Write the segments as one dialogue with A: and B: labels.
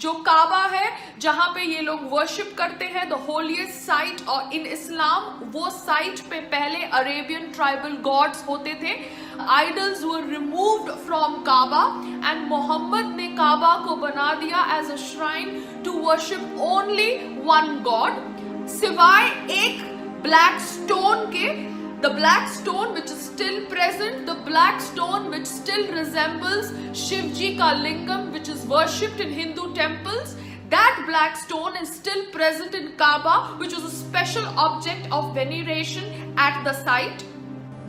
A: جو کعبہ ہے جہاں پہ یہ لوگ ورشپ کرتے ہیں, the holiest site, اور ان اسلام وہ سائٹ پہ پہلے عربین ٹرائبل گاڈز ہوتے تھے. idols were removed from Kaaba and محمد نے کعبہ کو بنا دیا as a shrine to worship only one God, سوائے ایک black stone کے. The black stone which is still present, the black stone which still resembles Shivji ka lingam which is worshipped in Hindu temples, that black stone is still present in Kaaba, which was a special object of veneration at the site.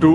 B: 2,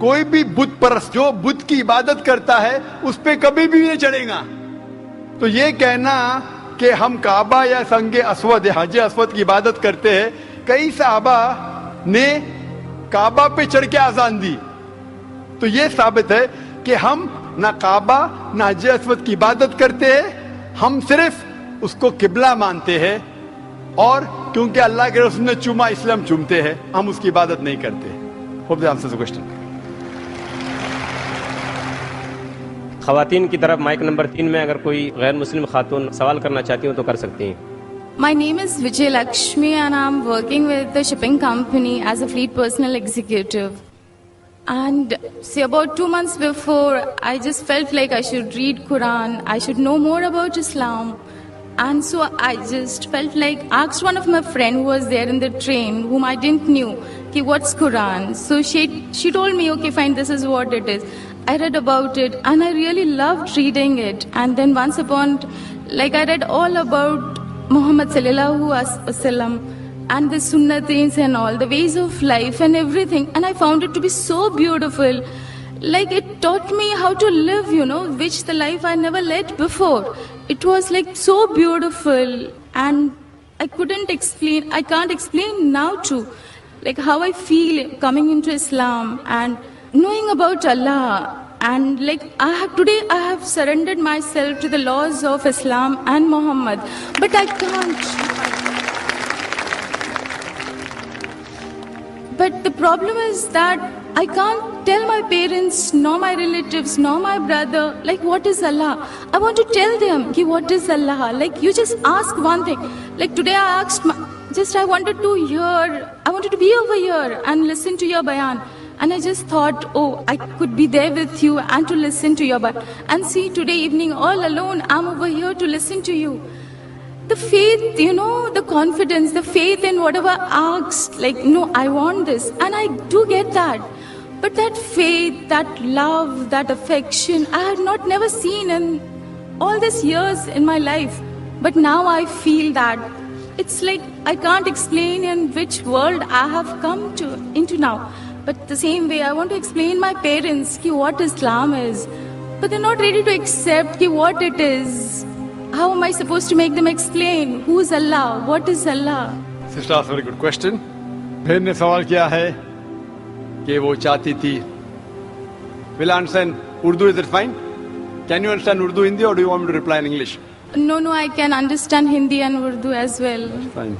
B: کوئی بھی بت پرست جو بت کی عبادت کرتا ہے اس پہ کبھی بھی نہیں چڑھے گا. تو یہ کہنا کہ ہم کعبہ یا سنگ اسود حجر اسود کی عبادت کرتے ہیں, کئی صحابہ نے کعبہ پہ چڑھ کے اذان دی, تو یہ ثابت ہے کہ ہم نہ کعبہ نہ حجر اسود کی عبادت کرتے ہیں, ہم صرف اس کو قبلہ مانتے ہیں, اور کیونکہ اللہ کے رسول نے چوما اس لیے ہم چومتے ہیں, ہم اس کی عبادت نہیں کرتے. Hope that answers the question.
C: خواتین کی طرف مائک نمبر 3 میں اگر کوئی غیر مسلم خاتون سوال کرنا چاہتی ہوں تو کر سکتی ہیں.
D: My name is Vijay Lakshmi and I'm working with the shipping company as a fleet personal executive. And see, about 2 months before, I just felt like I should read Quran, I should know more about Islam. And so I just felt like, asked one of my friend who was there in the train, whom I didn't knew, ki what's Quran? So she told me, okay, fine, this is what it is. I read about it and I really loved reading it. And then once upon, like I read all about Muhammad sallallahu alaihi wasallam and the sunnatins and all, the ways of life and everything. And I found it to be so beautiful. Like it taught me how to live, which the life I never led before. It was like so beautiful and I can't explain now too, like how I feel coming into Islam and knowing about Allah. And like today I have surrendered myself to the laws of Islam and Muhammad, but I can't. But the problem is that I can't tell my parents, nor my relatives, nor my brother, like what is Allah. I want to tell them, ki what is Allah. Like you just ask one thing. Like today I asked, I wanted to be over here and listen to your bayan. And I just thought, I could be there with you and to listen to your bayan. And see, today evening all alone, I'm over here to listen to you. The faith, the confidence, the faith in whatever I asked, like, no, I want this. And I do get that. But that faith, that love, that affection, I had never seen in all these years in my life. But now I feel that it's like I can't explain in which world I have come into now. But the same way, I want to explain my parents ki what Islam is. But they're not ready to accept ki what it is. How am I supposed to make them explain? Who is Allah? What is Allah?
B: Sister asked a very good question. بہن نے سوال کیا ہے کہ وہ چاہتی تھی. Will I understand Urdu? Is it fine? Can you understand Urdu, Hindi, or do you want me to reply in English?
D: No, I can understand Hindi and Urdu as well.
B: Fine.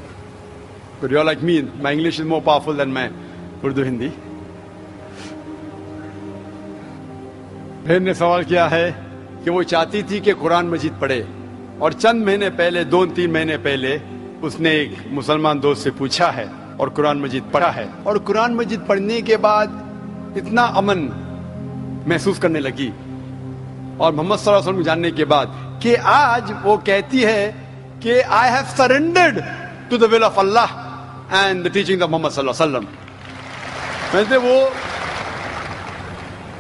B: But you're like me. My English is more powerful than my Urdu, Hindi. بہن نے سوال کیا ہے کہ وہ چاہتی تھی کہ قرآن مجید پڑھے, اور چند مہینے پہلے 2-3 مہینے پہلے اس نے ایک مسلمان دوست سے پوچھا ہے اور قرآن مجید پڑھا ہے, اور قرآن مجید پڑھنے کے بعد اتنا امن محسوس کرنے لگی, اور محمد صلی اللہ علیہ وسلم جاننے کے بعد کہ آج وہ کہتی ہے کہ I have surrendered to the will of Allah and the teachings of Muhammad صلی اللہ علیہ وسلم. ویسے وہ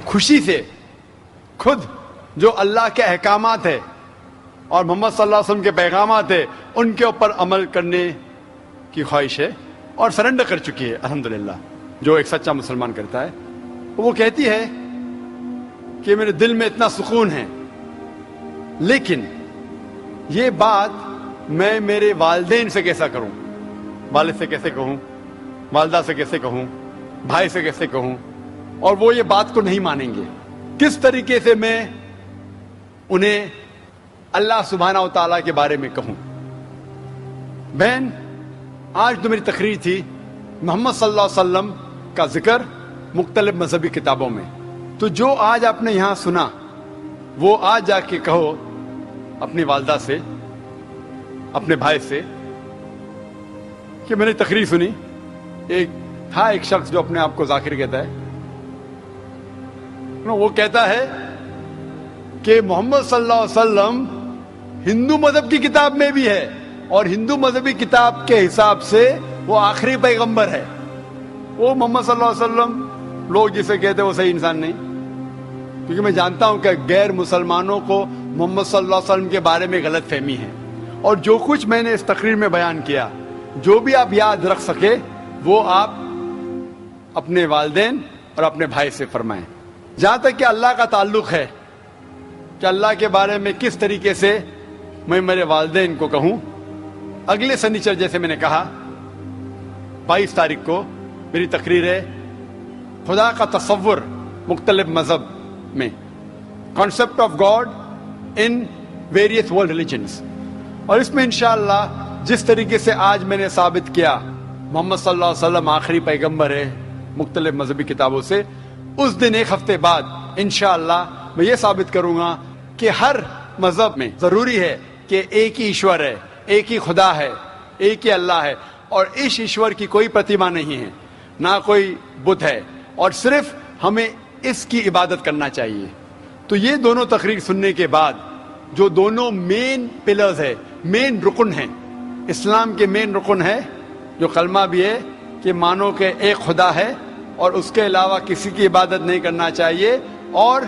B: خوشی سے خود جو اللہ کے احکامات ہے اور محمد صلی اللہ علیہ وسلم کے پیغامات ہے ان کے اوپر عمل کرنے کی خواہش ہے, اور سرنڈر کر چکی ہے الحمدللہ, جو ایک سچا مسلمان کرتا ہے. وہ کہتی ہے کہ میرے دل میں اتنا سکون ہے, لیکن یہ بات میں میرے والدین سے کیسا کروں, والد سے کیسے کہوں, والدہ سے کیسے کہوں, بھائی سے کیسے کہوں, اور وہ یہ بات کو نہیں مانیں گے. کس طریقے سے میں انہیں اللہ سبحانہ و تعالیٰ کے بارے میں کہوں. بہن, آج تو میری تقریر تھی محمد صلی اللہ علیہ وسلم کا ذکر مختلف مذہبی کتابوں میں, تو جو آج آپ نے یہاں سنا وہ آج جا کے کہو اپنی والدہ سے, اپنے بھائی سے کہ میں نے تقریر سنی. ایک شخص جو اپنے آپ کو ذاکر کہتا ہے, وہ کہتا ہے کہ محمد صلی اللہ علیہ وسلم ہندو مذہب کی کتاب میں بھی ہے, اور ہندو مذہبی کتاب کے حساب سے وہ آخری پیغمبر ہے. وہ محمد صلی اللہ علیہ وسلم لوگ جسے کہتے ہیں وہ صحیح انسان نہیں, کیونکہ میں جانتا ہوں کہ غیر مسلمانوں کو محمد صلی اللہ علیہ وسلم کے بارے میں غلط فہمی ہے, اور جو کچھ میں نے اس تقریر میں بیان کیا, جو بھی آپ یاد رکھ سکے وہ آپ اپنے والدین اور اپنے بھائی سے فرمائیں. جہاں تک کہ اللہ کا تعلق ہے کہ اللہ کے بارے میں کس طریقے سے میں میرے والدین کو کہوں، اگلے سنیچر جیسے میں نے کہا 22 تاریخ کو میری تقریر ہے خدا کا تصور مختلف مذہب میں، concept of God in various world religions. اور اس میں انشاءاللہ جس طریقے سے آج میں نے ثابت کیا محمد صلی اللہ علیہ وسلم آخری پیغمبر ہے مختلف مذہبی کتابوں سے، اس دن ایک ہفتے بعد انشاءاللہ میں یہ ثابت کروں گا کہ ہر مذہب میں ضروری ہے کہ ایک ہی ایشور ہے، ایک ہی خدا ہے، ایک ہی اللہ ہے، اور اس ایشور کی کوئی پرتیما نہیں ہے، نہ کوئی بت ہے، اور صرف ہمیں اس کی عبادت کرنا چاہیے. تو یہ دونوں تقریر سننے کے بعد جو دونوں مین پلرز ہے، مین رکن ہیں، اسلام کے مین رکن ہے جو کلمہ بھی ہے کہ مانو کہ ایک خدا ہے اور اس کے علاوہ کسی کی عبادت نہیں کرنا چاہیے، اور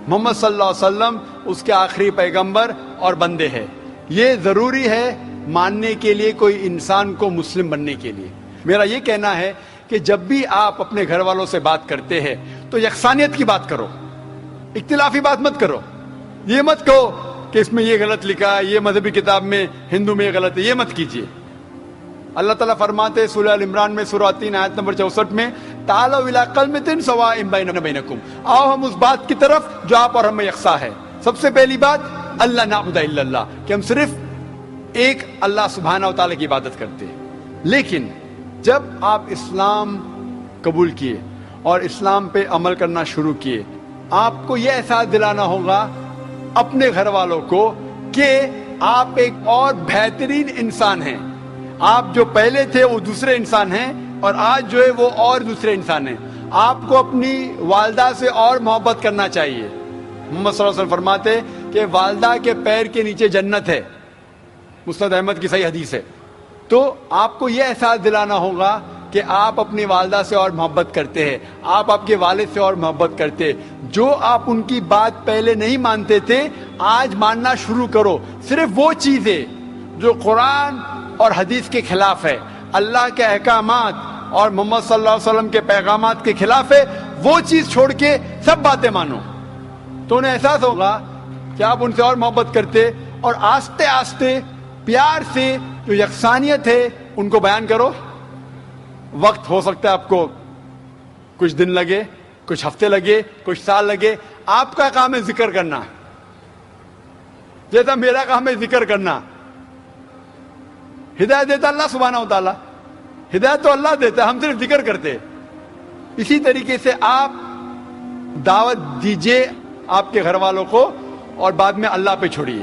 B: محمد صلی اللہ علیہ وسلم اس کے آخری پیغمبر اور بندے ہیں. یہ ضروری ہے ماننے کے لیے کوئی انسان کو مسلم بننے کے لیے. میرا یہ کہنا ہے کہ جب بھی آپ اپنے گھر والوں سے بات کرتے ہیں تو یکسانیت کی بات کرو، اختلافی بات مت کرو. یہ مت کہو کہ اس میں یہ غلط لکھا ہے، یہ مذہبی کتاب میں ہندو میں یہ غلط ہے، یہ مت کیجیے. اللہ تعالیٰ فرماتے ہیں سورہ ال عمران میں سورہ 3 آیت نمبر 64 میں تعالوا الی کلمۃ سواء بیننا بینکم، آؤ ہم اس بات کی طرف جو آپ اور ہم میں یکساں ہے. سب سے پہلی بات اللہ نعبد الا اللہ، کہ ہم صرف ایک اللہ سبحانہ و تعالیٰ کی عبادت کرتے ہیں. لیکن جب آپ اسلام قبول کیے اور اسلام پہ عمل کرنا شروع کیے، آپ کو یہ احساس دلانا ہوگا اپنے گھر والوں کو کہ آپ ایک اور بہترین انسان ہیں. آپ جو پہلے تھے وہ دوسرے انسان ہیں، اور آج جو ہے وہ اور دوسرے انسان ہیں. آپ کو اپنی والدہ سے اور محبت کرنا چاہیے. محمد صلی اللہ علیہ وسلم فرماتے کہ والدہ کے پیر کے نیچے جنت ہے، مسند احمد کی صحیح حدیث ہے. تو آپ کو یہ احساس دلانا ہوگا کہ آپ اپنی والدہ سے اور محبت کرتے ہیں، آپ کے والد سے اور محبت کرتے ہیں. جو آپ ان کی بات پہلے نہیں مانتے تھے آج ماننا شروع کرو. صرف وہ چیزیں جو قرآن اور حدیث کے خلاف ہے، اللہ کے احکامات اور محمد صلی اللہ علیہ وسلم کے پیغامات کے خلاف ہے، وہ چیز چھوڑ کے سب باتیں مانو. تو انہیں احساس ہوگا کہ آپ ان سے اور محبت کرتے، اور آہستہ آہستہ پیار سے جو یکسانیت ہے ان کو بیان کرو. وقت ہو سکتا ہے آپ کو کچھ دن لگے، کچھ ہفتے لگے، کچھ سال لگے. آپ کا کام ہے ذکر کرنا، جیسا میرا کام ہے ذکر کرنا. ہدایت دیتا اللہ سبحانہ و تعالیٰ، ہدایت تو اللہ دیتا ہے، ہم صرف ذکر کرتے. اسی طریقے سے آپ دعوت دیجئے آپ کے گھر والوں کو، اور بعد میں اللہ پہ چھوڑیے.